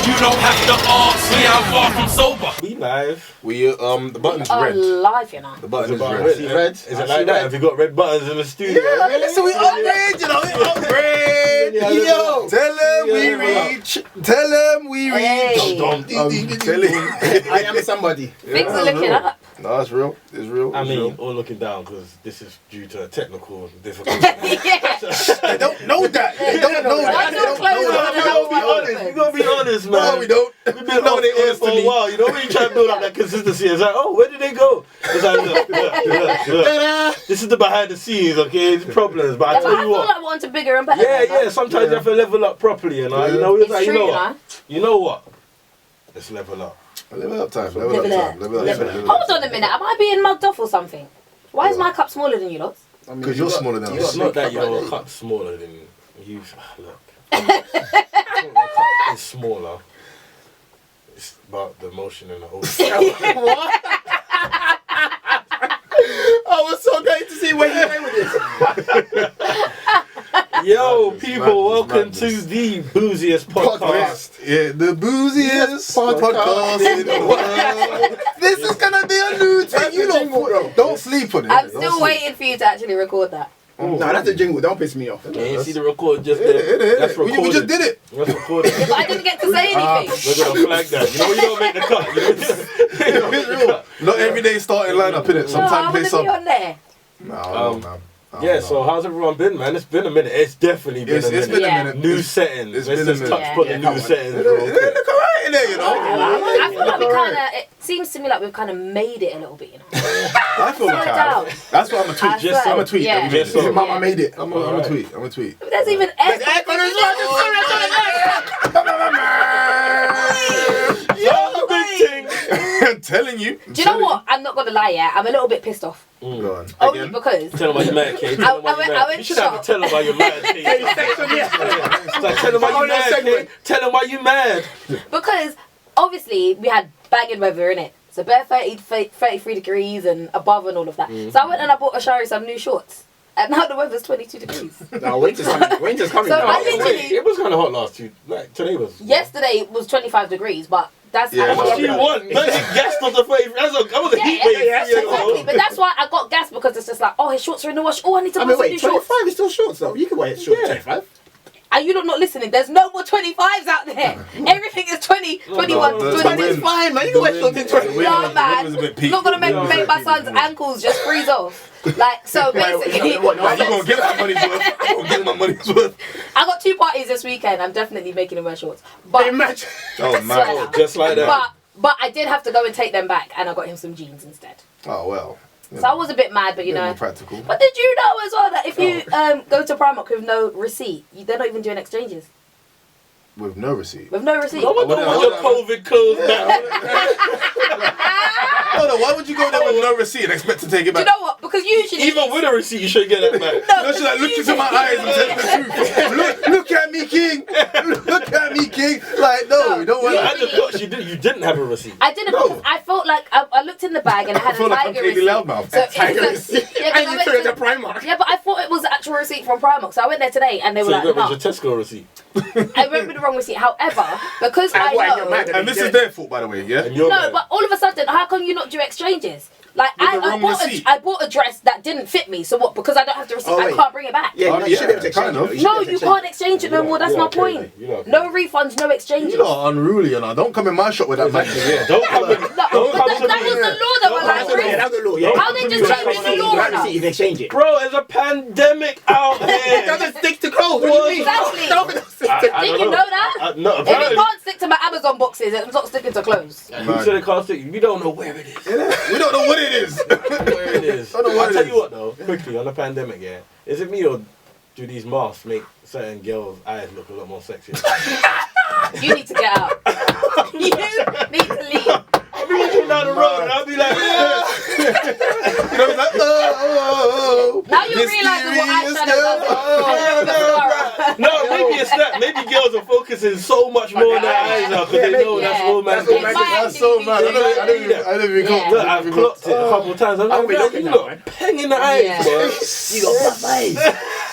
You don't have to ask me, I'm far from sober. We live. The button's red. Live, you know. The button is red. red. See red? Is it like that? Have you got red buttons in the studio? Yeah, listen, we upgrade, you know, we upgrade. Yo, tell them we reach. Tell them we reach. I am somebody. Things are looking up. No, it's real. It's real. I mean, all looking down because this is due to technical difficulty. They don't know that. They don't know that. We gotta be honest, man. No, we don't. We've been on it for a while. You know when you try to build up that consistency, it's like, oh, where did they go? It's like, look. This is the behind the scenes, okay? It's problems, but I tell you I feel what. like I want to bigger and better. Yeah. Sometimes you have to level up properly, you know. You know, it's like, you know what? Let's level up. Level up time. Hold on a minute. Am I being mugged off or something? Why is my cup smaller than you lot? Because you're smaller than us. It's not that your cup's smaller than you. Look. It's smaller. It's about the motion and the whole. What? I was so great to see where you went with this. Yo, people, welcome to the booziest podcast. Yeah, the booziest podcast in the world. This is gonna be a new thing. You don't sleep on it. I'm still waiting for you to actually record that. No, that's a jingle. Don't piss me off. You ain't see the record just there. That's recorded. We just did it. That's recorded. Yeah, but I didn't get to say anything. We're gonna flag that. You know you don't make the cut. You don't make the cut. Not every day starting lineup, innit? Sometimes play be on there. No, man. Yeah, so how's everyone been, man? It's been a minute. It's definitely been a minute. It's been a minute. New settings. It's Let's been a just minute. touch upon the new settings. It look alright in there, you know. I feel like we kind of. It seems to me like we've kind of made it a little bit, you know. I feel like that's what I'm a tweet. I'm a tweet. Yeah. Just so Mama made it. I'm a tweet. I'm a tweet. There's even air. I'm telling you. Do you know what? I'm not gonna lie, yeah. I'm a little bit pissed off. Go on. Only because. Tell them why you're mad, Kate. I went You should have to tell them why you're mad, Kate. Tell them why you're mad, Kate. Tell them why you're mad. Because obviously we had banging weather in it. So bare 33 degrees and above and all of that. So I went and I bought Ashari some new shorts. And now the weather's 22 degrees. No, winter's coming. So I literally... It was kind of hot last week. Like, today was... Yesterday was 25 degrees, but that's... Yeah, what you want? That's gassed on the face. That was a heat wave. Exactly. But that's why I got gas, because it's just like, oh, his shorts are in the wash. Oh, I need to buy some new shorts. 25 is still shorts though. You can wear shorts 25. Are you not listening? There's no more 25s out there. Everything is 20, 21, 20. It's fine, man. You can wear shorts in 20. No, man. Not going to make my son's ankles just freeze off. Like, so basically... You're going to get my money's worth. I'm going to get my money's worth. I got 2 parties this weekend. I'm definitely making him wear shorts. But imagine. Oh, man. Just like that. But I did have to go and take them back, and I got him some jeans instead. Oh, well. So I was a bit mad, but you know. Practical. But did you know as well that if you go to Primark with no receipt, they're not even doing exchanges? With no receipt? With no receipt. I wonder what your COVID clothes back. No, why would you go there with no receipt and expect to take it back? Do you know what? Because usually... Even with a receipt, you should get that back. No, she's like, look into my eyes and tell the truth. Look at me, king. Look at me, king. Like, no, you don't want I just thought you didn't have a receipt. I didn't, because I felt like I looked in the bag and I had a tiger receipt. Loudmouth. So Tiger receipt. And you took it to Primark. Yeah, but I thought it was the actual receipt from Primark. So I went there today and they were So like, you got no. your Tesco receipt. I went with the wrong receipt. However, because I know... And this is their fault, by the way, yeah? No, but all of a sudden, how come you not do exchanges? Like, I bought a dress that didn't fit me, so what? Because I don't have the receipt, I can't bring it back. Yeah, you should have kind of. No, you can't exchange it no more. That's my point. No refunds, no exchanges. You lot are unruly, you know. Don't come in my shop with that man. Don't come in. That was the law that was like, how they just changing the law on us? You can exchange it. Bro, there's a pandemic out here. It doesn't stick to clothes. What do you mean? Exactly. Did you know that? No, If it can't stick to my Amazon boxes, it's not sticking to clothes. Who said it can't stick? We don't know where it is. We don't know what it is. Where it is. I'll tell you what though, quickly on the pandemic, yeah. Is it me or do these masks make certain girls' eyes look a lot more sexy? You need to get out. You need to leave. I'll be walking down the road and I'll be like, yeah. You know, it's like, oh. Now you're realising what eyeshadow No, maybe it's that. Maybe girls are focusing so much more on their eyes now because they know that's romantic. That's so mad. I don't even clock Look, I've clocked it a couple of times. I'm like, you got peng in the eyes, bro. You got black eyes.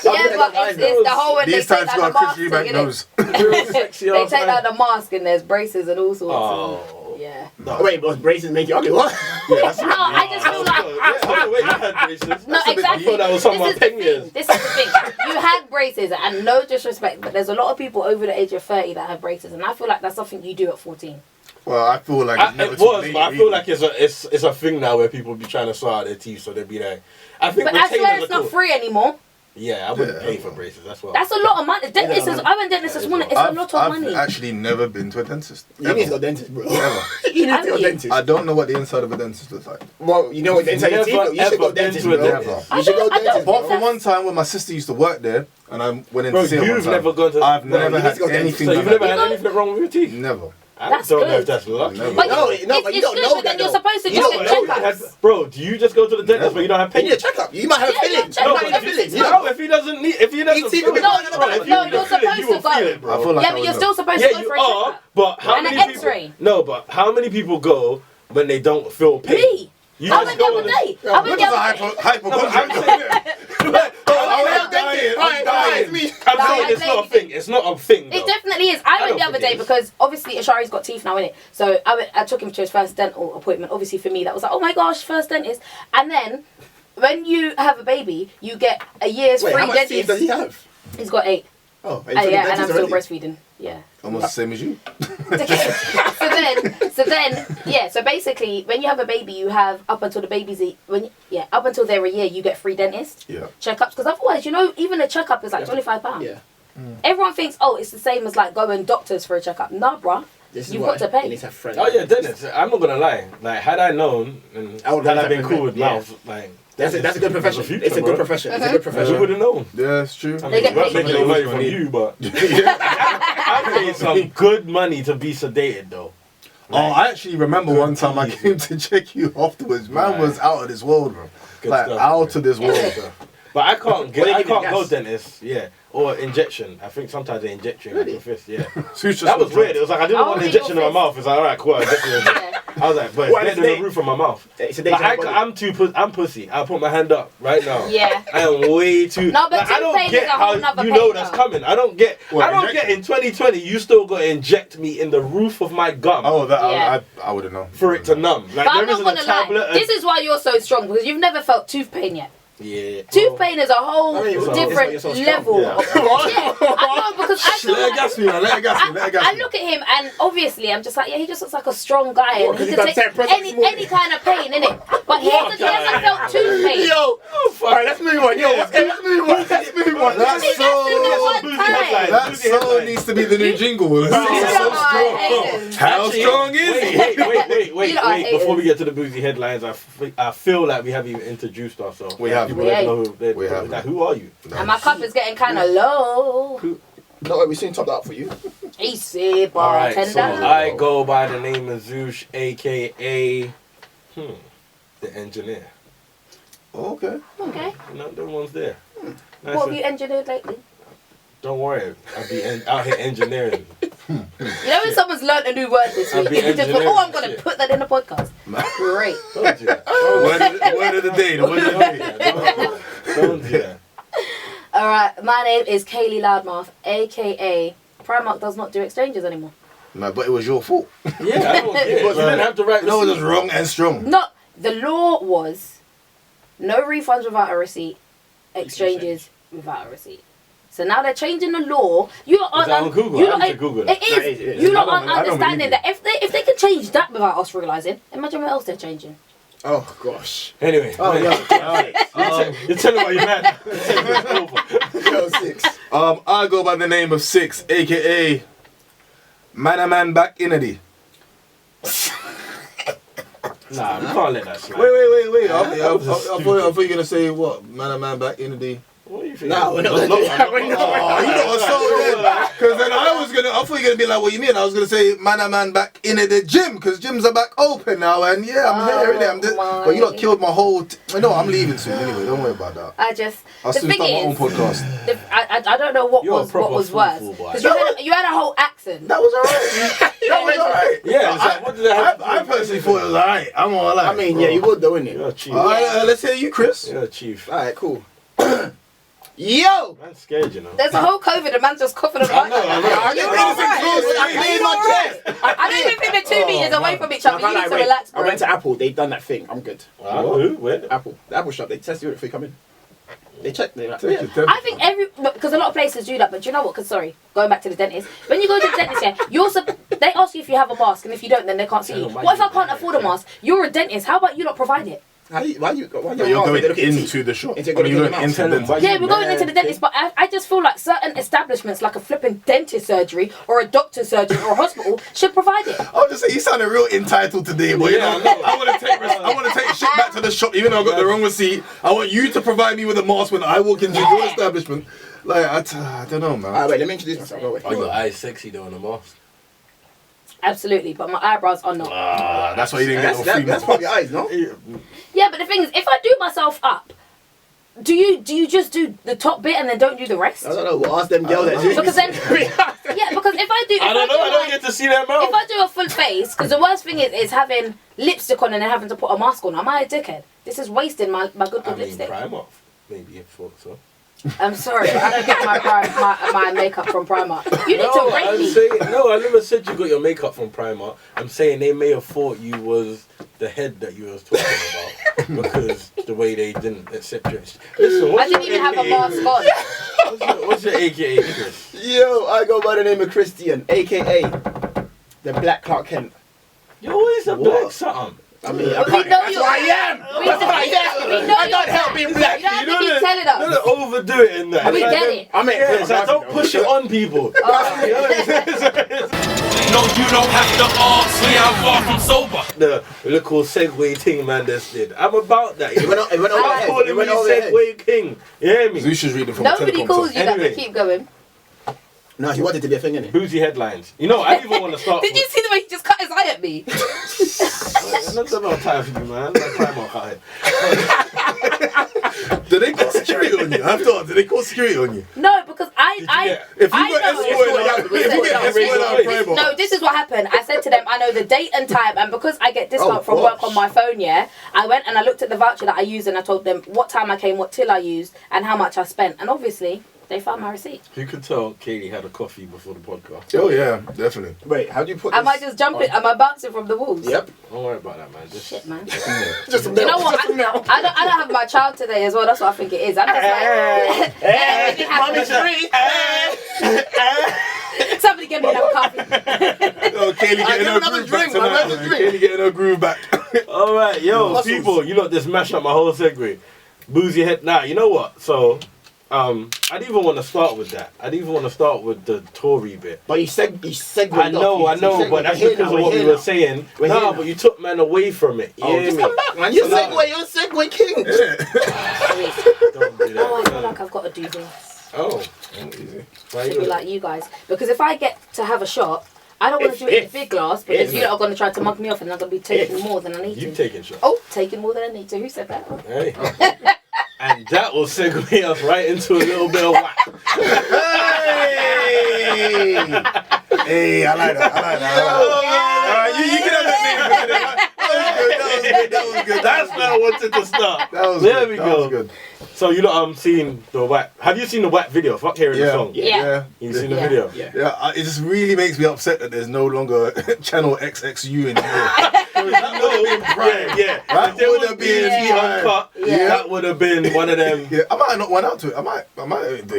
Yeah, but it's the whole when they These take times down got the Chris mask, Eubank innit? knows. They take down the mask and there's braces and all sorts. Oh. Yeah. Wait, but braces make you ugly? What? Yeah, that's No, I just feel like. wait, you had braces. No, exactly. I thought that was some of my This is the opinions. thing. This is the thing. You had braces, and no disrespect, but there's a lot of people over the age of 30 that have braces, and I feel like that's something you do at 14. Well, I feel like it's never It too was, late, but I feel really. like it's a thing now where people be trying to sort out their teeth, so they'd be like, I think But I retainers swear are it's not cool. free anymore. Yeah, I wouldn't Yeah. pay for braces. That's what. That's a lot of money. Dentists, I went dentist this morning. It's a lot of I've money. actually never been to a dentist. You need to go Ever. dentist, bro. Ever. You need Have to go you? dentist. I don't know what the inside of a dentist looks like. Well, you know what the inside of your teeth look? You should go Ever been dentist, to a bro. dentist? You should go I don't dentist, Apart bro. from one time when my sister used to work there, and I went in Bro, to see her one you've time. never gone to. I've Bro, never you had need to go dentist. anything So like you've never that. had anything wrong with your teeth? Never. I That's don't know good. if that's lucky. Never. But No, it's, no, but you it's don't good, know but that, then you're though. supposed to You just don't get know that. checkups. Bro, do you just go to the dentist but you don't have You pain? need a checkup. You might have Yeah, fillings. you're You checking might have every fillings. 6 You No, know. if he doesn't if he doesn't It's feel even it, better bro, than if No, you you're don't feel it, supposed you will to go. feel it, bro. I feel like Yeah, I but would you're know. still supposed Yeah, to go you for a are, checkup. but how And many an people? X-ray. No, but how many people go when they don't feel pain? Me. You I just went the go other on day. this- I went the other day. No, but I'm Hypochondriac. saying, I'm dying. I'm dying. I'm saying it's not a thing. It's not a thing. It though. definitely is. I went don't the other think it day is. because obviously Ashari's got teeth now, innit? So I took him to his first dental appointment. Obviously for me that was like, oh my gosh, first dentist. And then when you have a baby, you get a year's Wait, free how much teeth does dentist. he have? He's got 8. Oh, Yeah, and I'm still breastfeeding. Yeah. Almost the same as you. So basically, when you have a baby, you have up until the baby's up until they're a year, you get free dentist Yeah. checkups. Because otherwise, even a checkup is like £25. Yeah. Everyone thinks, oh, it's the same as like going doctors for a checkup. Nah, bruh. This is You've why got to pay. You need to have friends. Oh yeah, dentist. I'm not gonna lie. Like, had I known, and I would had I have been been cool with yeah. mouth, like That's a good profession. It's a future, It's a good bro. profession. It's a good I profession. would have known. Yeah, it's true. I They mean, get we're paid. making no money from you, but I paid some good money to be sedated though. Oh, I actually remember one time I came to check you afterwards. Man Right. was out of this world, bro. Good Like, stuff, out bro. of this world. But I can't Well, they I give you can't go gas. dentist, yeah, or injection. I think sometimes they inject you in Really? your fist, yeah. Suture That was some weird. It was like I didn't Oh, want an in injection in your my fist. mouth. It's like, alright, cool. I was like, but What it's is dead in it? the roof of my mouth. It's a Like, dangerous body. I'm pussy. I'll put my hand up right now. Yeah. I am way too. No, but like, I tooth don't pain get is a whole how nother you know pain, that's though. coming. I don't get. What, I don't get injection? in 2020. You still got to inject me in the roof of my gum Oh, that Yeah. I would have known. for it to numb. Like But I'm there not isn't gonna a tablet. lie. This is why you're so strong because you've never felt tooth pain yet. yeah. Tooth pain is a whole I mean, it's different why you're so strong. level. Yeah. Yeah, I know because I feel Let her like, gas me, man. Let her gas me. Let her gas I me. look at him and obviously I'm just like, yeah, he just looks like a strong guy and What, 'cause he he can got take 10 presents any this morning? kind of pain, innit? But he hasn't felt tooth pain. Yo, alright, let's move on. Yo, let's move on. Let's move on. That's He so. has to know one Boozy time. headline. That Boozy so headline. needs to be the new jingle. It's You so know what I strong. hate him. How strong is he? Wait. You know I hate Before it. we get to the boozy headlines, I feel like we haven't even introduced ourselves. We have. People We don't know who, We have. like, who are you? And my cup is getting kind of low. No, we soon top that up for you. Easy Alright, bartender. so I go by the name of Zoosh, aka the engineer. Okay. Okay. No, the one's there. Nice What have one. you engineered lately? Don't worry, I'll be out here engineering. You know when someone's learnt a new word this I'll week, be you just put, engineering oh, I'm going to shit. put that in the podcast. Great. Don't do that. Word of the day. The word of the day. Don't do that. All right, my name is Kaylee Loudmouth, a.k.a. Primark does not do exchanges anymore. No, but it was your fault. Yeah, I don't get it. You didn't have to write No, it was receipt. wrong and strong. No, the law was no refunds without a receipt, exchanges without a receipt. So now they're changing the law. You lot Is that on aren't. Google? You I lot need to ain't- Google it it. is. No, it is. You I lot don't aren't believe understanding you. that if they can change that without us realizing, imagine what else they're changing. Oh gosh. Anyway, Oh yeah. you're telling what you're mad. It's over. Yo, 6. I go by the name of Six, aka Man back Innedy. Nah, we can't let that slide. Wait. I thought you were gonna say what? Man back Innedy. What do you think? No, we're not gonna do that. We're not Oh, you know what's so good? Because then I thought you were gonna be like, what you mean? I was gonna say man back in the gym because gyms are back open now, and yeah, I'm here. I'm just, my. but you lot killed my whole. No, I'm leaving soon anyway. Don't worry about that. I'll The soon thing start my own is, podcast. I don't know what You're a was proper worse fool, boy. because you had a whole accent. That was alright. That was alright. Yeah, it's like, what did that have to do I with personally thought it was alright. I'm gonna lie. I mean, yeah, you would though, wouldn't You're it? a chief. Alright, let's hear you, Chris. You're a chief. Alright, cool. Yo! I'm scared, you know. There's a whole COVID, a man's just coughing on the mic. I You're get alright. close. I clean my chest. I don't even think we're 2 meters away from each other. You need to relax, I bro. went to Apple. They done that thing. I'm good. Who? Where? Apple. The Apple shop. They test you before you come in. They check. They like, Take yeah. your temperature. I think because a lot of places do that, but do you know what? Because sorry, going back to the dentist. When you go to the dentist, yeah, they ask you if you have a mask, and if you don't, then they can't see you. What if I can't afford a mask? You're a dentist. How about you not provide it? Why you You're going into the shop. Into Or you're the going into mouth. the Yeah, we're going into the dentist, but I just feel like certain establishments, like a flipping dentist surgery or a doctor's surgery or a hospital, should provide it. I'll just say you sounded real entitled today, boy. Yeah, You know, I want to take shit back to the shop, even though I got the wrong receipt. I want you to provide me with a mask when I walk into your establishment. Like I don't know, man. Alright, wait. Let me introduce myself. Go away. Are your eyes sexy though in the mask? Absolutely, but my eyebrows are not. That's why you didn't get no free That's mask. probably your eyes, no? Yeah, but the thing is, if I do myself up, do you just do the top bit and then don't do the rest? I don't know. We'll ask them girls that do. Because then, yeah, because if I do, I don't know. I don't get to see that mouth. If I do a full face, because the worst thing is having lipstick on and then having to put a mask on. Am I a dickhead? This is wasting my good lipstick. Primark. Maybe I thought so. I'm sorry, but I don't get my makeup from Primark. You need to rate me. I never said you got your makeup from Primark. I'm saying they may have thought you was the head that you was talking about because the way they didn't accept you. Listen, I didn't even have a mask on. What's your AKA, Chris? Yo, I go by the name of Christian, aka the Black Clark Kent. You're always a black something. I mean, But we know that's you. who I am. We That's know- who I am. we know I you're can't help being black. You don't have to keep telling us. Don't overdo it in that. We get it. I mean, Yeah, so don't push it on people. No, you don't have to ask me how far from sober. The little segue thing man just did. I'm about that. It went over I'm their head. calling It went me over their head. segue king. You hear me? Zusha's reading from Nobody the calls you that, Anyway. but keep going. No, he wanted to be a thing, innit? Boozy headlines. You know, I didn't even want to start. Did you see the way he just cut his eye at me? I'm not about time for you, man. Like Primark out here. Did they call security on you? I have to ask, did they call security on you? No, because If you got escorted out of Primark. No, this is what happened. I said to them, I know the date and time, and because I get discount Oh, from work gosh. on my phone, yeah, I went and I looked at the voucher that I used and I told them what time I came, what till I used, and how much I spent. And obviously, they found my receipt. You could tell Katie had a coffee before the podcast. Oh yeah, definitely. Wait, how do you put Am this? I just jumping? Am I bouncing from the walls? Yep. Don't worry about that, man. Just Shit, man. Just You know what? I don't have my child today as well. That's what I think it is. I'm just like, everything happens. Somebody give me another coffee. Oh, Kaylee getting her groove back tonight. Man. Kaylee getting her groove back. all right, yo, Muscles. people, you know this mash up my whole segue. Boozy head. Nah, you know what? So, I didn't even want to start with that. I didn't even want to start with the Tory bit. But you segued I know, but that's because of what we were saying. We're here Nah, now. but you took man away from it. You Oh, hear just me? come back, man. You're a segue king. Don't do Oh, I that. feel like I've got to do this. Oh, Easy. why To you be like you guys. Because if I get to have a shot, I don't want to do it in a big glass because you lot are going to try to mug me off and I'm going to be taking more than I need you to. taking shots? Oh, taking more than I need to. Who said that? Hey. And that will segue us right into a little bit of WAP. Hey, I like that. You can have that name. That was good. That's where I wanted to start. That was There good. we That go. was good. So you lot seen the WAP. Have you seen the WAP video? Fuck hearing the song. Yeah. You seen the Yeah. video? Yeah. It just really makes me upset that there's no longer channel XXU in here. Yeah. That If there would was have been BT uncut, Yeah. that would have been one of them. Yeah, I might have not went out to it. I might. Right. Do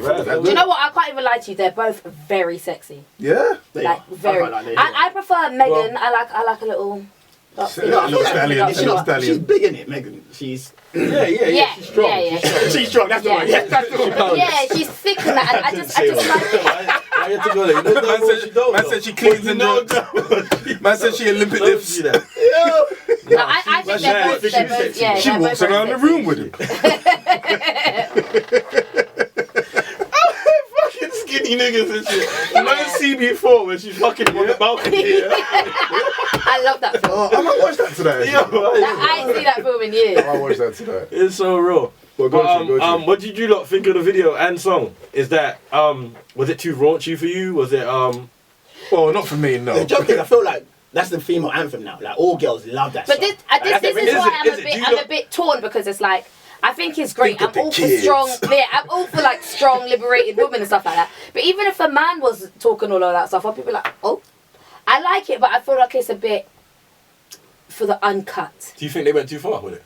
you know what? I can't even lie to you. They're both very sexy. Yeah. Like very. I prefer Megan. I like a little. No, I feel stallion. She not She's stallion. big in it, Megan. She's Yeah, She's strong. yeah. she's strong. That's the Yeah. one. Yeah, that's the one. Yeah, she's thick and that. I just like it. I had to go there. You know Man what she don't man know. said she cleans and No, drugs. Man said she Olympic don't lifts. see that. No, I think they're both. Yeah, She they're walks both around the very room with it. Fucking skinny niggas and shit. You might see before when she's fucking on the balcony. I love that film. Oh, I might watch that today. I ain't seen that film in years. I might watch that today. It's so real. Well, go to. What did you lot think of the video and song? Is that was it too raunchy for you? Was it Well, not for me, no. The joke is, I feel like that's the female anthem now. Like all girls love that But song. this is why is it? I'm a bit torn because it's like I think it's great. Think of I'm the all for kids. strong. Yeah, I'm all for like strong, liberated women and stuff like that. But even if a man was talking all of that stuff, I'd be like, oh, I like it, but I feel like it's a bit for the uncut. Do you think they went too far with it?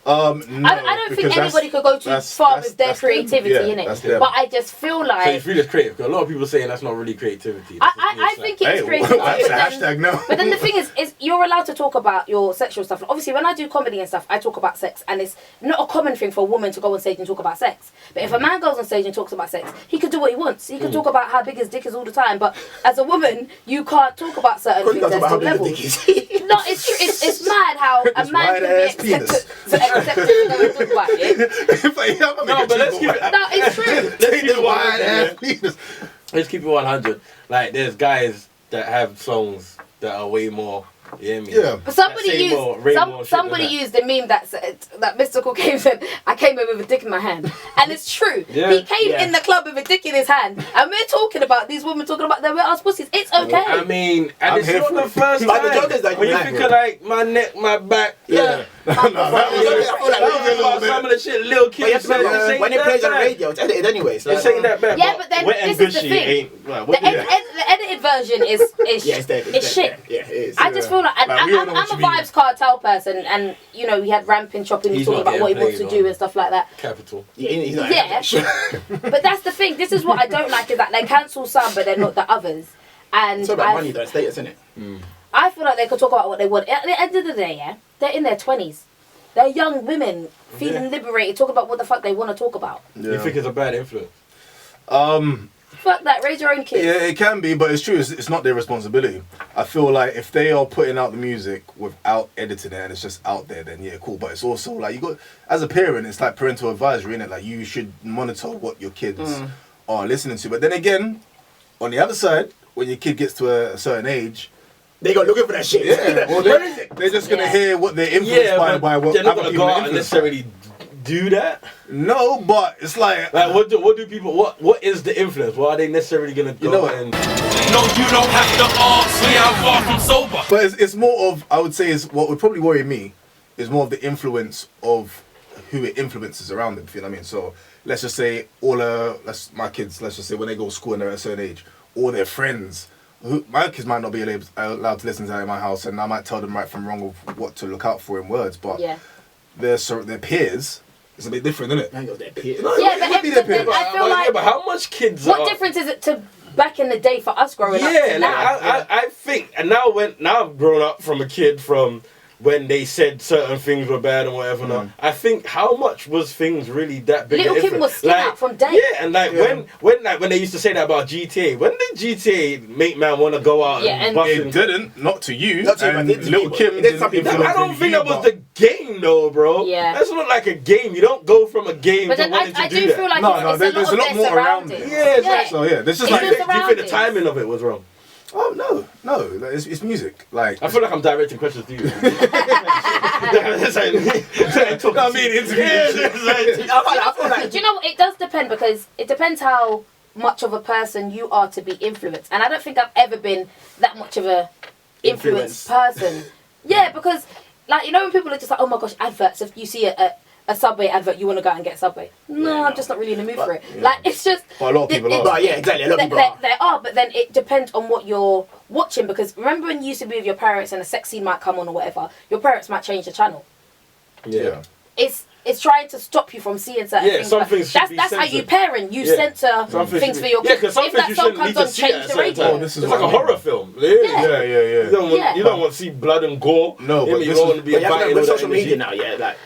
No, I don't think anybody could go too far with their creativity in it. But I just feel So like you feel it's creative? 'Cause a lot of people are saying that's not really creativity. I think it's creativity. That's a but hashtag then- now. But then the thing is you're allowed to talk about your sexual stuff. Obviously, when I do comedy and stuff, I talk about sex, and it's not a common thing for a woman to go on stage and talk about sex. But if a man goes on stage and talks about sex, he can do what he wants. He can talk about how big his dick is all the time. But as a woman, you can't talk about certain things. There's still levels. No, it's true. It's mad how a man can be accepted to go and talk about it. No, but let's keep it. No, it's true. Let's keep it 100. penis. Let's keep it 100. Like, there's guys that have songs that are way more. You hear me? Yeah. But somebody That say used more, way more shit somebody than that. used the meme that said, that Mystical came and said, I came in with a dick in my hand. And it's true. Yeah. He came in the club with a dick in his hand. And we're talking about these women talking about their wet ass pussies. It's okay. I mean, and I'm it's here not for the it. first Like, the time. joke is like, when you like, think of like my neck, my back. Yeah. That was About some of the shit Lil But Kim you have to said. remember, This ain't when it that plays on the bad. radio, it's edited anyway. So This ain't that bad. Yeah, but then Wet and this is the Gushy thing. ain't. Like, The, what the edited version is yeah, it's dead. it's shit. Yeah, it is. I just feel like, and Like, we all know I'm what a you mean. vibes cartel person, and you know, he had ramping, chopping, he's He's talking not about what he getting wants to played do on. and stuff like that. Capital. Yeah, he's not. Yeah, but that's the thing. This is what I don't like is that they cancel some, but they're not the others. And It's all about money, though. It's status, isn't it? I feel like they could talk about what they want. At the end of the day, yeah, they're in their 20s. They're young women feeling liberated, talking about what the fuck they want to talk about. You think it's a bad influence? Fuck that. Raise your own kids. Yeah, it can be, but it's true. It's not their responsibility. I feel like if they are putting out the music without editing it and it's just out there, then yeah, cool. But it's also like you got, as a parent, it's like parental advisory, innit? Like you should monitor what your kids are listening to. But then again, on the other side, when your kid gets to a certain age, They go looking for that shit. yeah, well, Where is it? they're just gonna Yeah. hear what they're influenced by what they're not other gonna people go are out and influenced by. necessarily do that. No, but it's like Like, what do people? What is the influence? What are they necessarily gonna go know what? and? No, you don't have to ask me, I'm far from sober. But it's more of, I would say, is what would probably worry me is more of the influence of who it influences around them. If you know what I mean. So let's just say my kids. Let's just say when they go to school and they're at a certain age, all their friends. My kids might not be allowed to listen to that in my house, and I might tell them right from wrong of what to look out for in words. But Yeah. their peers, it's a bit different, isn't it? I got that peers. Yeah, but, would be but their then peers. I feel yeah, like but how much kids? what are, difference is it to back in the day for us growing up? Yeah, To like, now? I think, and now I've grown up from a kid from when they said certain things were bad and whatever. Now, I think how much was things really that big? Little of Kim influence? was skin out from day. Yeah, and like when they used to say that about GTA, when did GTA make man want to go out Yeah, and and- bust It in? didn't, not to you. Not to you, but and it did to Little me, Kim it did some people. I don't think that was the game though, bro. Yeah. That's not like a game. You don't go from a game But to then wanting I to do do that. feel like No, it's there's a a lot lot of more their around surroundings. it. Yeah, exactly. So yeah, there's just It's like do just you think the surroundings. timing of it was wrong? oh no, like, it's music. Like I feel like I'm directing questions to you. I mean, interviews. I feel like Do you know what? It does depend because it depends how much of a person you are to be influenced. And I don't think I've ever been that much of a influenced person. Yeah, because like you know when people are just like, oh my gosh, adverts. If you see a Subway advert, you want to go out and get Subway. No, I'm just not really in the mood for it. Like it's just. But a lot of people are. But yeah, exactly. A lot of people are. There are, but then it depends on what you're watching. Because remember when you used to be with your parents and a sex scene might come on or whatever, your parents might change the channel. Yeah. It's trying to stop you from seeing certain things. some but things should that's be that's how you censored. parent. You Yeah. censor Some things for your Yeah, kids. because some If things that you song shouldn't comes need to on, see at change a the certain radio. time. Oh, this is It's what like a I mean. horror film. Yeah. You don't want Yeah. you don't want to see blood and gore. No, but you this don't is- want to be But yeah, invited with with social that media energy. now, yeah, like.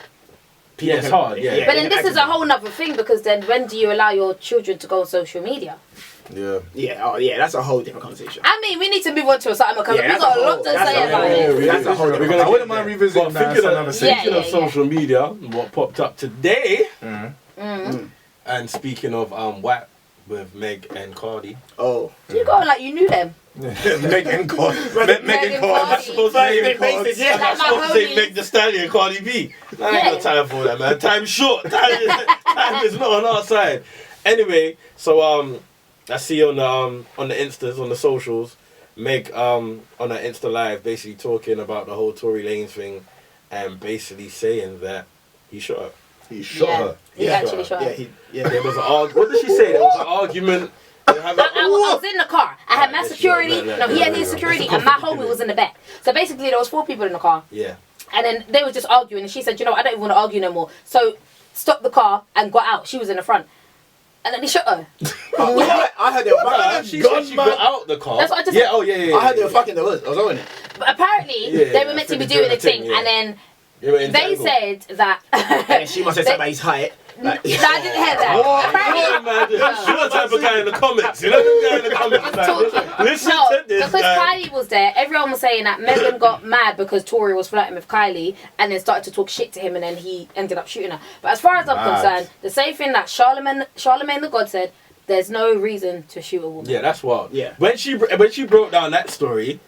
Yeah, it's hard. Yeah. But then this is a whole nother thing because then when do you allow your children to go on social media? Yeah. Yeah, oh yeah, that's a whole different conversation. I mean, we need to move on to something because Yeah, we've that's got a a lot whole- to that's say a about whole- it. That's a whole We're different gonna I wouldn't mind revisiting But that. That's another thinking thing. of Yeah. social media, what popped up today, and speaking of WAP with Meg and Cardi. Oh. You go like you knew them. Megan Card. Megan Megan Cardi. Card. I'm supposed to say First name basis, yeah. I'm Like my supposed to say homies. Meg the Stallion, Cardi B. I ain't Yeah. got time for that, man. Time's short. Time is not on our side. Anyway, so I see on the Instas, on the socials, Meg on her Insta Live basically talking about the whole Tory Lanez thing and basically saying that he shot her. He shot her. He actually shot her. There was an argument. What did she say? There was an argument. I was in the car. I had my security. No, he had his security, and my homie was in the back. So basically, there was 4 people in the car. Yeah. And then they were just arguing, and she said, "You know, I don't even want to argue no more." So stopped the car and got out. She was in the front, and then he shot her. I heard they were fucking. She said she got out the car. That's what I just yeah. said. Oh yeah. I heard they were fucking. I was on it. But apparently, they were meant to be doing a thing, and then they said that. And she must have said about his height. Like, I didn't hear that. You're the type of guy in the comments. You know the guy in the comments. Like, listen to this because guy. Kylie was there, everyone was saying that Megan got mad because Tory was flirting with Kylie and then started to talk shit to him and then he ended up shooting her. But as far as I'm concerned, the same thing that Charlemagne the God said, there's no reason to shoot a woman. Yeah, that's wild. Yeah. When she broke down that story,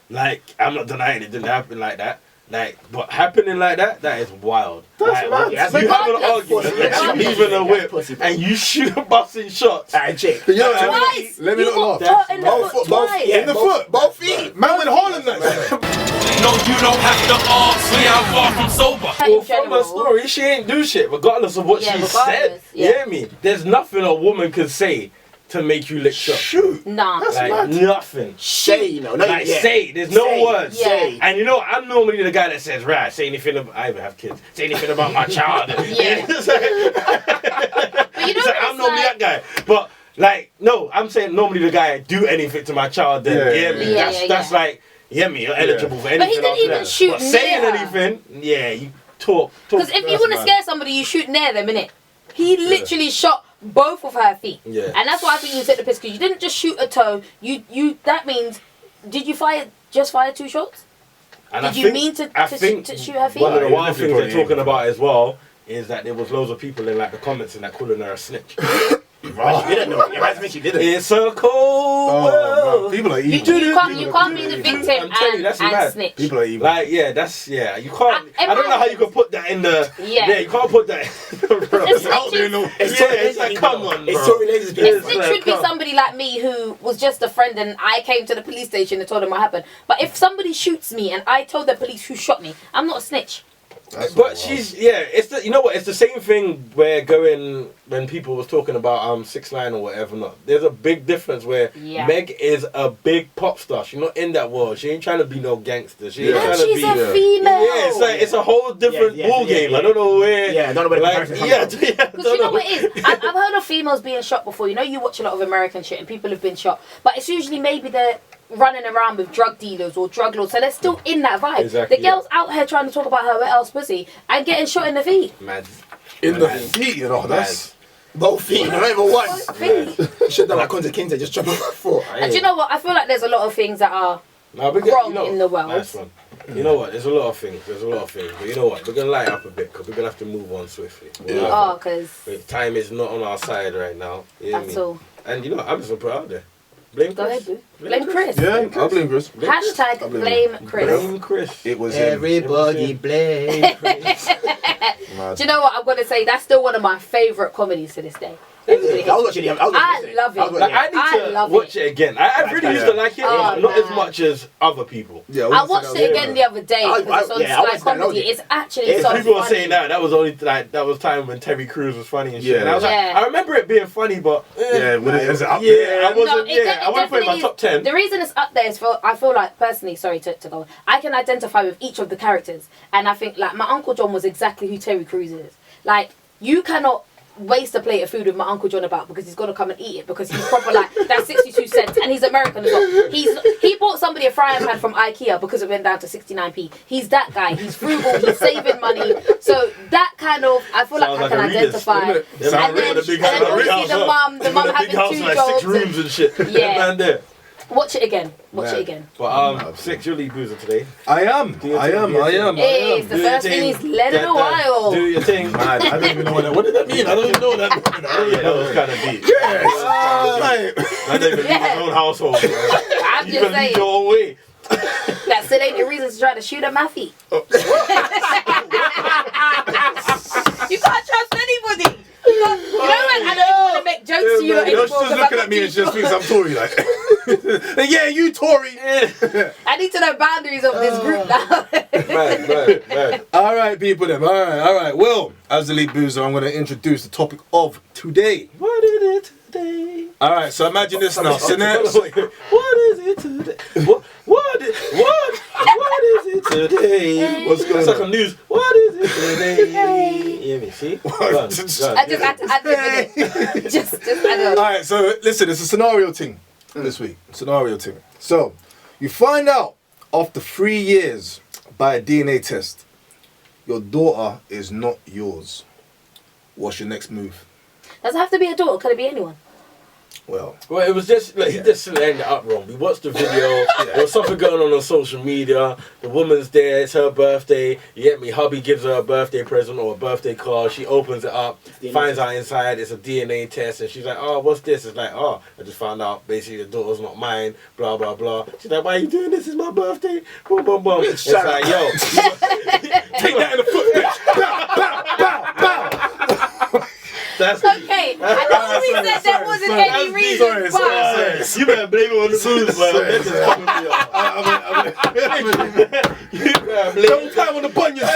like, I'm not denying it didn't happen like that. Like, but happening like that is wild. That's mad. You have an argument, and you leaving a whip, and you shoot busting shots. Alright, chick. But you know, Twice! let me You not got laugh. shot in the foot twice. In the foot, both feet. Man went Harlem that. No, you don't have to ask me, I'm far from sober. Well, from her story, she ain't do shit, regardless of what she said. Yeah. You hear me? There's nothing a woman could say to make you lick shot. Shoot. Nah. Like, nothing. Say, you know. Like, say. There's no words. Yeah. And you know, I'm normally the guy that says, right, say anything about, I even have kids, say anything about my child. Yeah. It's like, I'm normally that guy. But, like, no, I'm saying normally the guy do anything to my child, then, that's like, you're eligible for anything. But he didn't even shoot But saying near her. anything, you talk. Because if you want to scare somebody, you shoot near them, innit? He literally shot both of her feet. Yeah. And that's why I think you took the piss, because you didn't just shoot a toe. That means, did you just fire 2 shots? And Did you mean to shoot her feet? One of the Well, wild things they're probably talking about as well is that there was loads of people in like the comments and that calling her a snitch. Right. You didn't know. Yeah, I think she didn't. It's a cold world. Man. People are You evil. can't be the victim I'm telling you, that's and mad. snitch. People are evil. Like, you can't. I don't know how you can put that in the. Yeah. You can't put that. It's out there, no. It's like, come on, bro. It's Tory Lanez's A business. snitch would be somebody like me who was just a friend and I came to the police station and told them what happened. But if somebody shoots me and I told the police who shot me, I'm not a snitch. But it's the, you know what, it's the same thing where when people was talking about 6ix9ine or whatever. Not, there's a big difference where Meg is a big pop star. She's not in that world. She ain't trying to be no gangster. She ain't trying to be. She's a female. Yeah, it's like it's a whole different ball game. I don't know where. Yeah, I don't know where the comparison comes from. Because you know what it is? I've heard of females being shot before. You know, you watch a lot of American shit and people have been shot, but it's usually maybe they're running around with drug dealers or drug lords, so they're still in that vibe. Exactly, the girl's out here trying to talk about her wet ass pussy and getting shot in the feet. Mad. In the feet, you know, that's. Both feet, not even one. Feet. Should have like Kunta Kinte just jump off 4. And do you know what? I feel like there's a lot of things that are wrong in the world. Nice one. You know what? There's a lot of things. But you know what? We're gonna light up a bit because we're gonna have to move on swiftly. Because time is not on our side right now. You know that's all. And you know, I'm just gonna put it out there. Blame Go Chris. ahead, boo. Blame Chris. Yeah, I'll blame Chris. Hashtag blame Chris. Blame Chris. It was him. Everybody blame Chris. Do you know what I'm going to say? That's still one of my favourite comedies to this day. I love it. Like, I need to watch it again. I really used to like it, not as much as other people. Yeah, I watched it again the other day because it's on Sky Comedy. It's actually so people were funny. saying that was only like that was time when Terry Crews was funny and shit. Yeah. And I was like, I remember it being funny, but is it up I wasn't. it I wouldn't put it in my definitely top 10. The reason it's up there is I feel like personally, sorry to go on, I can identify with each of the characters, and I think like my Uncle John was exactly who Terry Crews is. Like, you cannot waste a plate of food with my Uncle John about because he's gonna come and eat it because he's proper like that's 62 cents and he's American as well. He bought somebody a frying pan from IKEA because it went down to 69p. He's that guy. He's frugal. He's saving money. So that kind of I feel like I can identify. And then obviously the mum having 2 jobs. Like 6 rooms and shit. Yeah. Man there. Watch it again. Watch it again. But 6, you're lead boozer today. I am. Hey, it's the first thing he's led in a while. Do your thing. I don't even know what did that mean? I don't even know what that meant. Yeah, that was kind of deep. Yes. I don't even leave his own household. I'm You just can leave saying. your own way. That still ain't a reason to try to shoot at my feet. You can't trust anybody. You know when I don't want to make jokes to you not You know, anymore. she's just 'cause looking I'm at me and she not just too thinks I'm Tory, like. Yeah, you Tory. sure. I need to know boundaries of this group now. Man. All right, people then. All right. Well, as the lead boozer, I'm going to introduce the topic of today. What is it today? All right, so imagine this now. What is it today? What is it today? What's going It's like on? a news. What is it today? You hear me? See? I just had to add it. Just add it. All right, so listen, it's a scenario thing this week. Scenario thing. So, you find out after 3 years by a DNA test, your daughter is not yours. What's your next move? Does it have to be a daughter? Could it be anyone? Well, It was just like he just ended up wrong. We watched the video. There was something going on social media. The woman's there. It's her birthday. You get me? Hubby gives her a birthday present or a birthday card. She opens it up, finds out inside it's a DNA test, and she's like, "Oh, what's this?" It's like, "Oh, I just found out basically the daughter's not mine." Blah blah blah. She's like, "Why are you doing this? It's my birthday." Boom boom boom. It's like, yo, take that in the foot, bitch. Bow bow bow bow. That's Okay, I know we said there wasn't any reason why. You better blame it on the booze, man. This is coming to you. You better blame Double time on the bunions.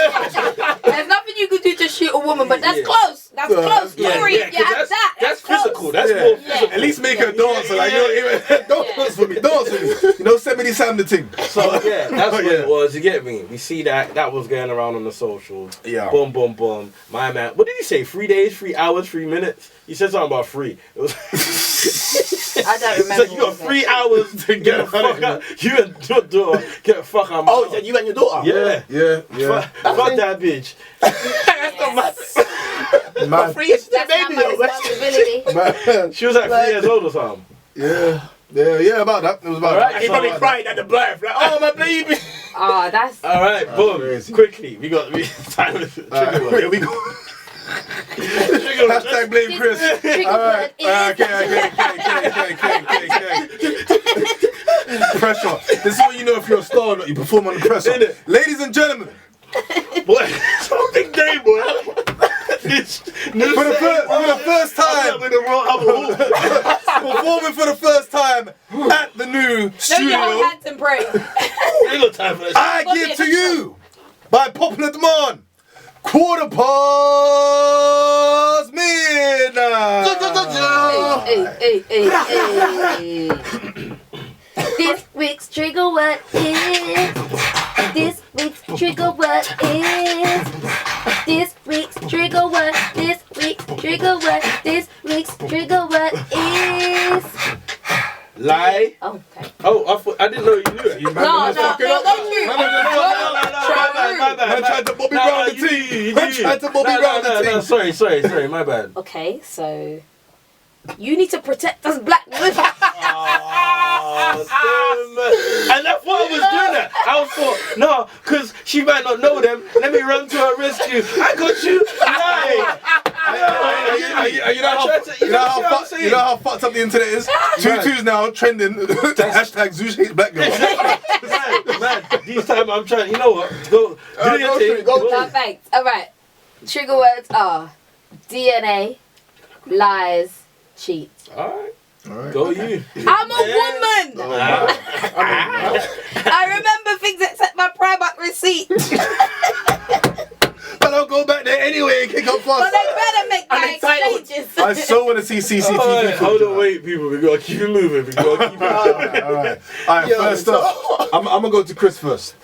There's nothing you could do to shoot a woman, but that's close. That's close. Tory, you have that. That's close. physical. That's Yeah. more physical. At least make her dance. Like, dance for me. Dance for me. You know, Yosemite Sam the thing. So yeah, that's what it was. You get me? We see that was going around on the socials. Yeah. Boom, boom, boom. My man. What did he say? 3 days, 3 hours, 3 minutes. He said something about 3. It was. I don't It's remember. like you got 3 hours to get the fuck out. You and your daughter get the fuck out. Oh, you and your daughter? Yeah. Yeah. Fuck that bitch. That's not mad. Man. 3 years, That's baby, not my responsibility. Man. She was like 3 years old or something. Yeah, about that. It was about Alright, that. He probably cried at the birth, like, oh, my baby. Oh, that's. All right, boom. crazy. Quickly, we time to trigger word. Here we go. Hashtag blame Chris. Trigger Alright. word is- Okay. Pressure. This is what you know if you're a star or not. You perform under pressure. Innit? Ladies and gentlemen, Boy, it's a big day, boy. for the first time, performing for the first time at the new Don't you hold studio, hands and pray. Ain't no time for that. I give to you, by popular demand, 4:15 midnight. Hey. This week's trigger word is. This week's trigger word is. This week's trigger word. This week's trigger word. This week's trigger word is. Lie. Oh, okay. Oh, I didn't know you knew it. No, don't you. My bad. Man tried to Bobby Brown the team. Man tried to Bobby Brown the team. Sorry, my bad. Okay, so you need to protect us black women. And that's why I was doing that. I thought, no, because she might not know them. Let me run to her rescue. I got you. You know how fucked up the internet is? 2-2's now trending. Hashtag Zeus hates black girls. Man, this time I'm trying. You know what? Go do your thing. No, thanks. All right. Trigger words are DNA, lies, cheat. All right. Go you. I'm a woman. I remember things except my Primark receipt. But I'll go back there anyway and kick up But fast. they better make my exchanges. I so want to see CCTV Alright, footage. hold on, wait, people. We gotta keep it moving. We gotta keep it moving. Alright. First up, I'm gonna go to Chris first.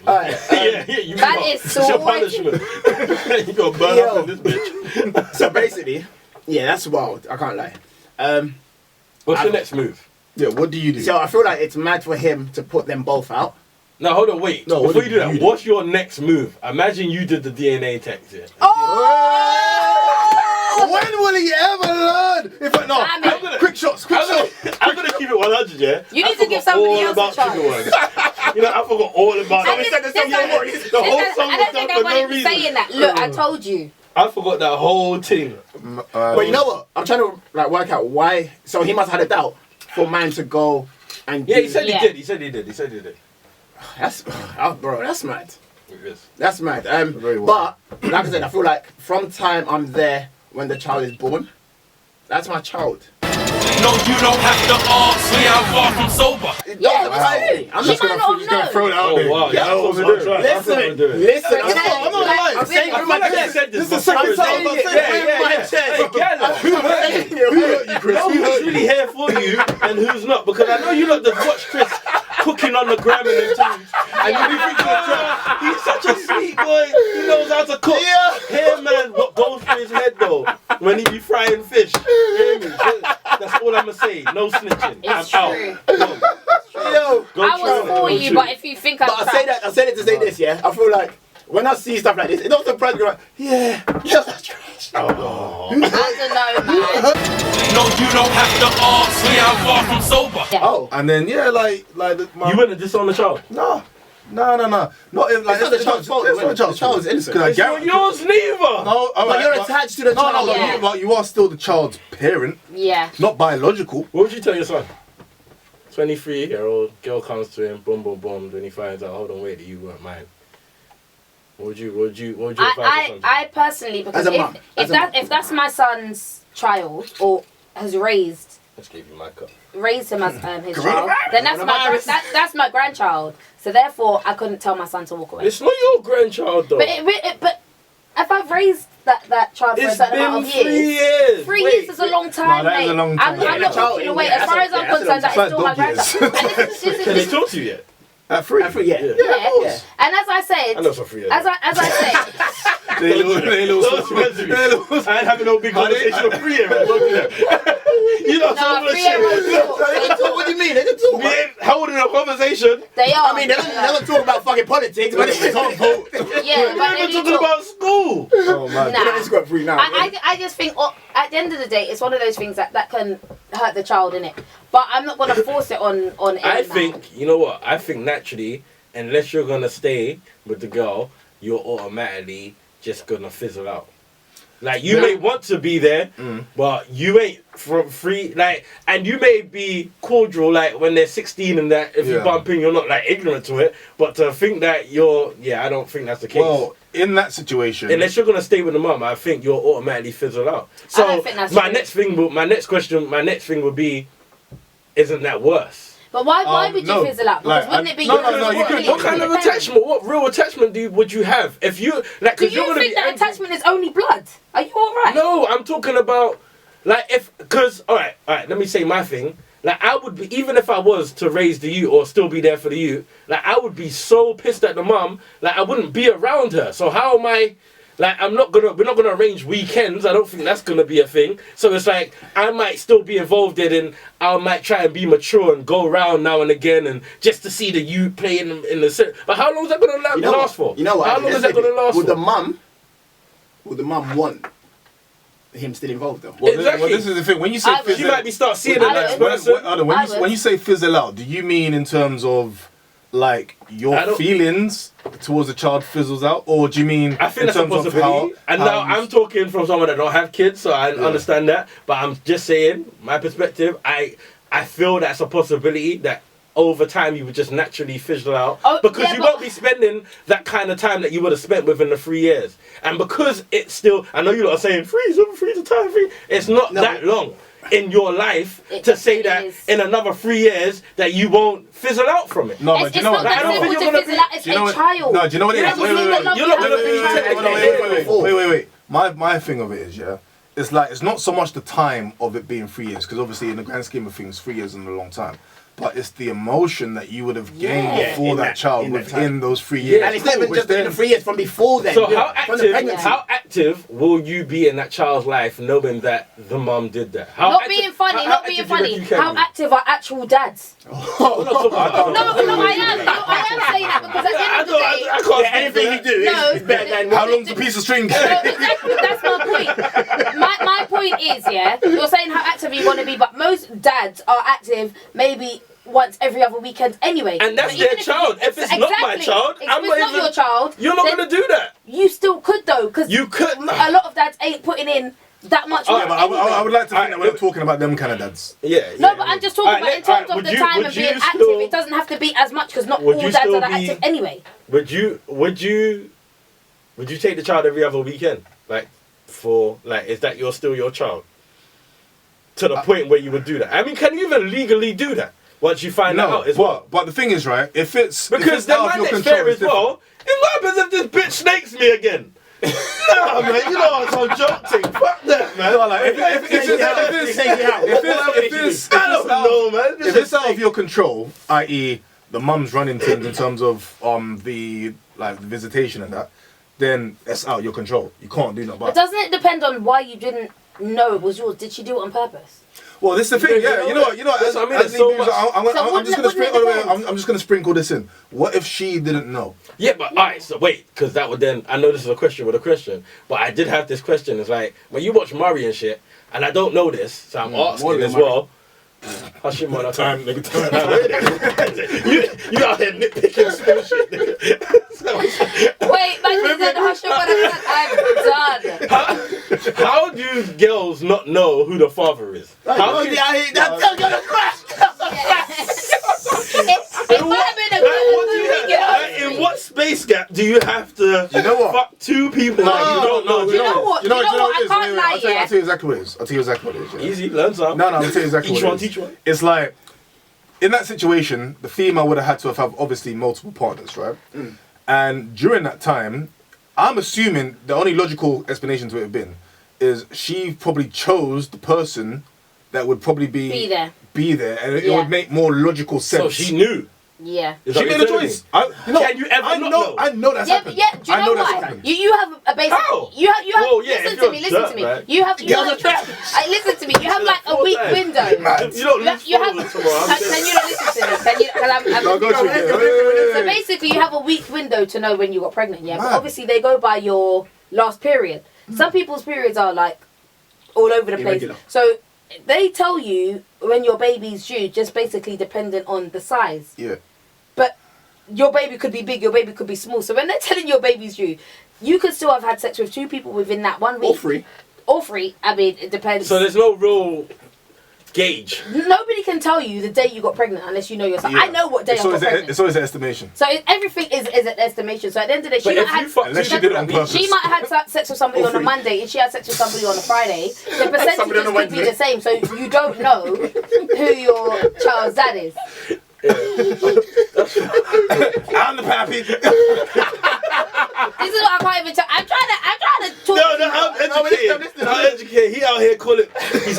Alright, You That got- is it's your so punishment. You gotta burn up in this bitch. so basically, yeah, that's wild. I can't lie. What's your next move? Yeah, what do you do? So I feel like it's mad for him to put them both out. No, hold on, wait. No, what Before did you do that, you do? what's your next move? Imagine you did the DNA test here. When will he ever learn? In fact, no. Damn it. Quick shots. I'm gonna keep it 100, yeah? You I need to give forgot somebody all else a about chance. trigger words. You know, I forgot all about I it. didn't- The whole song I was don't think done they for no wanted me reason. saying that. Look, I told you. I forgot that whole thing. But you know what? I'm trying to like work out why. So he must have had a doubt for man to go and Yeah, do, he said Yeah. he did. He said he did. That's bro. That's mad. It is. That's mad. Very well. But like I said, I feel like from time I'm there when the child is born, That's my child. No, you don't have to ask me, I'm far from sober. Yeah, Wow. it's true. I'm She just might not Just gonna know. throw that out there. wow. Yeah, That's what we're doing. That's what we're doing. Listen, I'm not gonna lie. I'm saying it with my chest. This is the second time I'm I've saying said it with my chest. Who hurt you, Chris? Know Who hurt who's you? really here for you and who's not, because I know you lot just watch Chris cooking on the gram and the things, and you be thinking, he's such a sweet boy, he knows how to cook. Here, man, what goes through his head though when he be frying fish? Hear me? That's all I'ma say. No snitching. It's I'm true. out. Yo. Go I was try it. for Go you, shoot. but if you think I'm But I say that. I said it to say this. Yeah. I feel like when I see stuff like this, it don't surprise me. Like, yeah, that's trash. I don't know, man. No, you don't have to ask me, I'm far from sober. Yeah. Oh. And then my, You wouldn't disown the child. no. Not if, like It's not the child's fault. It's not the child's The child's fault. innocent. 'Cause I It's not guarantee- yours neither. No, all But right, you're attached to the No, child. Yeah. but you are still the child's parent, Yeah. not biological. What would you tell your son? 23-year-old girl comes to him, boom, boom, boom, then he finds out, hold on, wait, you weren't mine. What would you advise your son? I personally, because As a mum, if that's my son's child or has raised Let's give you my cup. him as his child, then that's my grandchild. So therefore, I couldn't tell my son to walk away. It's not your grandchild though. But if I've raised that child for a It's certain been amount of 3 years. years. 3 Wait, years is a long time, that mate. is a long time. I'm not child, walking away. yeah, As far as I'm that's a concerned, that long is still my time. It's grandchild. And this is Can they talk to you yet? At 3. Yeah. Yeah. yeah. And as I I know said, it's not 3 years. as I said, They little I ain't having no big conversation with 3 years. You know, so no, 3 years They can talk. What do you mean? They can talk. we Man. ain't holding a conversation. they are. I mean, they're gonna talk about fucking politics, but they can't vote. Yeah, We're but not they even do talking talk. about school. Oh man. Nah. It's got free now. I just think at the end of the day, it's one of those things that can hurt the child, innit? But I'm not gonna force it on any I man. think, you know what? I think naturally, unless you're gonna stay with the girl, you're automatically just gonna fizzle out. Like you may want to be there, but you ain't from free. Like, and you may be cordial, like when they're 16 and that. If you Yeah. bump in, you're not like ignorant to it. But to think that I don't think that's the case. Well, in that situation, Unless you're gonna stay with the mum, I think you'll automatically fizzle out. So don't think that's my true. next thing would be, isn't that worse? But why would you no, fizzle out? Because like, wouldn't it be no, your no, you could- What kind of attachment? What real attachment would you have if you like? Do Because you're you gonna think be that angry. attachment is only blood? Are you alright? No, I'm talking about like because all right. Let me say my thing. Like I would be, even if I was to raise the youth or still be there for the youth, like I would be so pissed at the mum. Like I wouldn't be around her. So how am I? Like we're not gonna arrange weekends. I don't think that's gonna be a thing. So it's like I might still be involved in, and I might try and be mature and go around now and again, and just to see the youth play in the set. But how long is that gonna last for? You know what? How long is that gonna last Would for? the mum want him still involved though? well, Exactly. this is the thing. When you say I would. She might be start seeing the I next would. person. when I you would. when you say fizzle out, do you mean in terms of like your I don't- feelings towards the child fizzles out, or do you mean I think in that's a terms of possibility. And now you- I'm talking from someone that don't have kids, so I understand that. But I'm just saying, my perspective, I feel that's a possibility that over time you would just naturally fizzle out. Oh, because yeah, you but- won't be spending that kind of time that you would have spent within the 3 years. And because it's still, I know you lot are saying, freeze the time, free. It's not that long in your life It to say that definitely is. in another 3 years that you won't fizzle out from it. No, It's, but do you it's know not what? that I don't simple think to you're gonna fizzle out. It's Do you know a what? child. No, do you know what it You is? have to Wait, see wait, the wait. love You're you not have gonna for be the child. technically- Wait. My thing of it is, yeah, it's like it's not so much the time of it being 3 years, because obviously in the grand scheme of things, 3 years isn't a long time. But it's the emotion that you would have gained Yeah, for in that that- child in that within time. those 3 years. And it's not even Which just in then- the 3 years from before then. So From the how pregnancy. active will you be in that child's life knowing that the mum did that? How Not active- being funny, how not being active do you funny. reckon you can How be? active are actual dads? We're not talking about that. No, I am. No, I am saying that because at the end of the day, I can't Yeah, anything you do No, is better than How long's a piece of string? no, exactly, that's my point. My point is, yeah, you're saying how active you want to be, but most dads are active maybe once every other weekend anyway. And that's So their even child. If it's not my child, if I'm it's not not even- your child, You're not then going to do that. You still could though, because You could. a lot of dads ain't putting in that much work Yeah, but I would like to think Alright, that we're not talking about them kind of dads. Yeah. No, but I'm just talking Alright, about in alright, terms of would the you- time would of you being still- active. It doesn't have to be as much because not Would all you dads still are that be- active anyway. Would you take the child every other weekend? Like, is that still your child? to the point where you would do that. I mean, can you even legally do that once you find that out as well? But the thing is, right? If it's Because if it's the out of man your that's control, fair it's as well. It happens if this bitch snakes me again. Nah, man, you know it's a joke thing. Fuck that, man. No, like, if it's out of your control, i.e., the mum's running things in terms of the visitation and that, then that's out of your control. You can't do nothing But about it. doesn't it depend on why you didn't know it was yours? Did she do it on purpose? Well, this is the thing. Yeah, you know what? That's what I mean, as it's so Lee much. Beams, I'm just gonna wouldn't it depend? I'm just gonna sprinkle this in. What if she didn't know? Yeah, but alright, so wait, because that would then, I know this is a question with a question, but I did have this question. It's like, when you watch Murray and shit, and I don't know this, so I'm asking as well. Hush him on a time, nigga. You out here nitpicking small shit, nigga. Wait, man, you said hush your mother. I'm done. How do girls not know who the father is? How can in what space gap do you have to fuck two people that you don't know? You know what? You know what I it is? can't lie, I'll tell you exactly what it is. I'll tell you exactly what it is. Yeah. Easy, learn some. No, I'll tell you exactly Each what one, it is. teach one. It's like, in that situation, the female would have had to have obviously multiple partners, right? And during that time, I'm assuming the only logical explanation to it have been is she probably chose the person that would probably be there, and it would make more logical sense. So she knew. Yeah. She made a choice. Can you ever not know? I know that's happened. Yeah, do you know that's why? happened. You have a basic. How? You have. Well, yeah, listen if to you're me. Listen dirt, to me. man. You have. Listen to me. You have like a week window. You don't lose You have. followers tomorrow. Can you not listen to me? Can you? Because No, go to it. So basically, you have a week window to know when you got pregnant. Yeah, but Man. obviously they go by your last period. Some people's periods are like all over the place. Irregular. So they tell you when your baby's due, just basically dependent on the size. Yeah. But your baby could be big, your baby could be small. So when they're telling your baby's due, you could still have had sex with two people within that 1 week. Or three. I mean, it depends. So there's no real gauge. Nobody can tell you the day you got pregnant unless you know yourself. Yeah. I know what day I got pregnant. It's always an estimation. So everything is an estimation. So at the end of the day, Unless she did it on purpose. she might have had sex with somebody on a Monday and she had sex with somebody on a Friday. The percentages could be the same. So you don't know who your child's dad is. I'm the pappy. This is what I can't even tell. I'm trying to talk. No, I'm educated. I'm educated. He's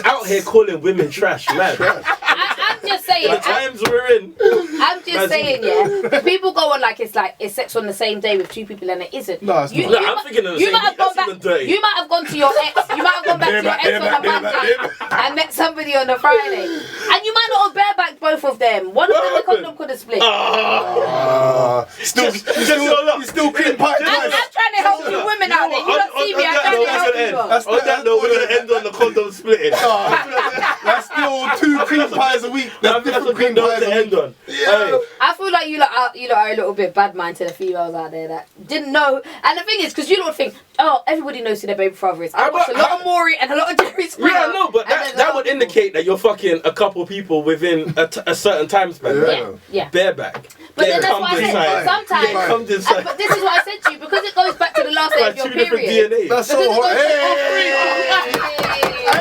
out here calling women trash, man. I'm just saying. The times we're in. I'm just saying, yeah. People go on like it's sex on the same day with two people and it isn't. No, it's not. No, I'm thinking of the same. That's even dirty. You might have gone to your ex. You might have gone back to your ex on a Monday and met somebody on a Friday, and you might not have barebacked both of them. One of them the condom could have split. Still cream pie I'm trying to help you women out there. You don't see me. I'm trying to help you. On that note, we're gonna end on the condom splitting. That's still 2 cream pies a week. That's That's a different good cream note pies to a end week. on. Yeah. I feel like you lot are a little bit bad mind to the females out there that didn't know. And the thing is, because you don't think, oh, everybody knows who their baby father is. I watched a lot of Maury and a lot of Jerry Springer. Yeah, no, but that would indicate that you're fucking a couple people within a certain time span, right? Yeah. Bareback. But then that's why I said sometimes. Come this side. But this is what I said to you because it goes back to the last day of your Two different period. DNA. That's so hot. Hey,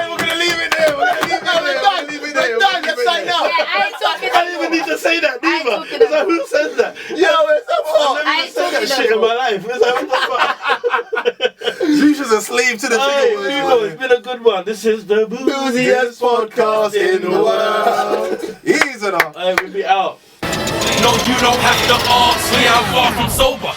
we're gonna leave it there. I ain't talking I didn't even need to say that I ain't neither. talking It's like, who says that? Yo, it's so hot. I've never said that shit in my life. It's like, what the fuck? Zusha's a slave to the Hey, single people, it's been a good one. This is the booziest podcast in the world. Easy enough. Hey, we'll be out. No, you don't have to ask me, I'm far from sober.